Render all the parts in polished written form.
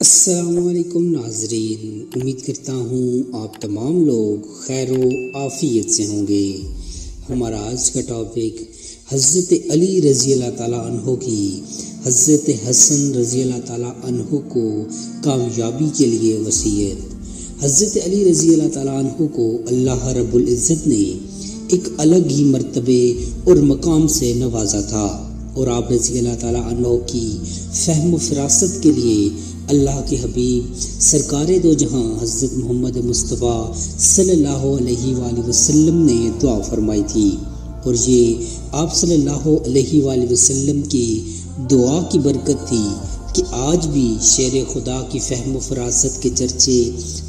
السلام علیکم ناظرین، امید کرتا ہوں آپ تمام لوگ خیر و عافیت سے ہوں گے۔ ہمارا آج کا ٹاپک حضرت علی رضی اللہ تعالیٰ عنہ کی حضرت حسن رضی اللہ تعالیٰ عنہ کو کامیابی کے لیے وصیت۔ حضرت علی رضی اللہ تعالیٰ عنہ کو اللہ رب العزت نے ایک الگ ہی مرتبے اور مقام سے نوازا تھا، اور آپ رضی اللہ تعالیٰ عنہ کی فہم و فراست کے لیے اللہ کے حبیب سرکار دو جہاں حضرت محمد مصطفیٰ صلی اللہ علیہ وآلہ وسلم نے دعا فرمائی تھی، اور یہ آپ صلی اللہ علیہ وآلہ وسلم کی دعا کی برکت تھی کہ آج بھی شیر خدا کی فہم و فراست کے چرچے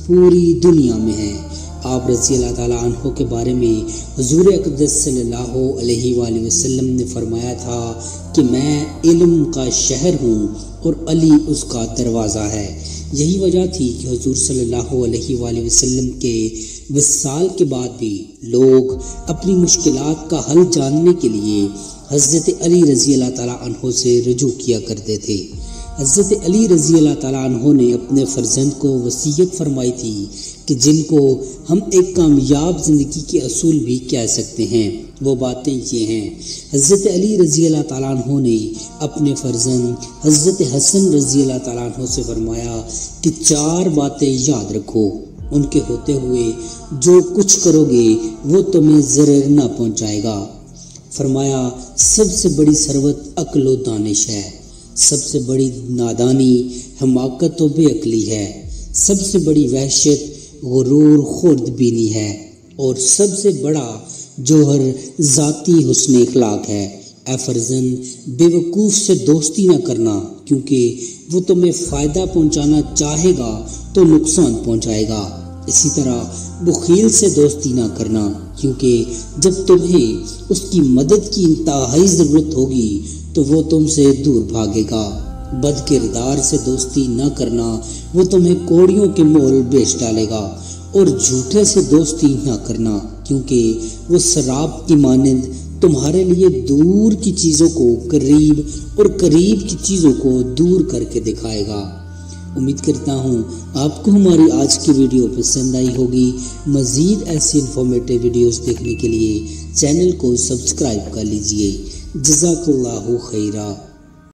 پوری دنیا میں ہیں۔ آپ رضی اللہ تعالیٰ عنہ کے بارے میں حضور اقدس صلی اللہ علیہ وآلہ وسلم نے فرمایا تھا کہ میں علم کا شہر ہوں اور علی اس کا دروازہ ہے۔ یہی وجہ تھی کہ حضور صلی اللہ علیہ وآلہ وسلم کے وصال کے بعد بھی لوگ اپنی مشکلات کا حل جاننے کے لیے حضرت علی رضی اللہ تعالیٰ عنہ سے رجوع کیا کرتے تھے۔ حضرت علی رضی اللہ تعالیٰ عنہ نے اپنے فرزند کو وصیت فرمائی تھی کہ جن کو ہم ایک کامیاب زندگی کے اصول بھی کہہ سکتے ہیں، وہ باتیں یہ ہیں۔ حضرت علی رضی اللہ تعالیٰ عنہ نے اپنے فرزند حضرت حسن رضی اللہ تعالیٰ عنہ سے فرمایا کہ 4 باتیں یاد رکھو، ان کے ہوتے ہوئے جو کچھ کرو گے وہ تمہیں ضرر نہ پہنچائے گا۔ فرمایا سب سے بڑی ثروت عقل و دانش ہے، سب سے بڑی نادانی حماقت و بے عقلی ہے، سب سے بڑی وحشت غرور خورد بینی ہے، اور سب سے بڑا جوہر ذاتی حسن اخلاق ہے۔ اے فرزند، بے وقوف سے دوستی نہ کرنا، کیونکہ وہ تمہیں فائدہ پہنچانا چاہے گا تو نقصان پہنچائے گا۔ اسی طرح بخیل سے دوستی نہ کرنا، کیونکہ جب تمہیں اس کی مدد کی انتہائی ضرورت ہوگی تو وہ تم سے دور بھاگے گا۔ بد کردار سے دوستی نہ کرنا، وہ تمہیں کوڑیوں کے مول بیچ ڈالے گا۔ اور جھوٹے سے دوستی نہ کرنا، کیونکہ وہ شراب کی مانند تمہارے لیے دور کی چیزوں کو قریب اور قریب کی چیزوں کو دور کر کے دکھائے گا۔ امید کرتا ہوں آپ کو ہماری آج کی ویڈیو پسند آئی ہوگی۔ مزید ایسی انفارمیٹیو ویڈیوز دیکھنے کے لیے چینل کو سبسکرائب کر لیجئے۔ جزاک اللہ خیرہ۔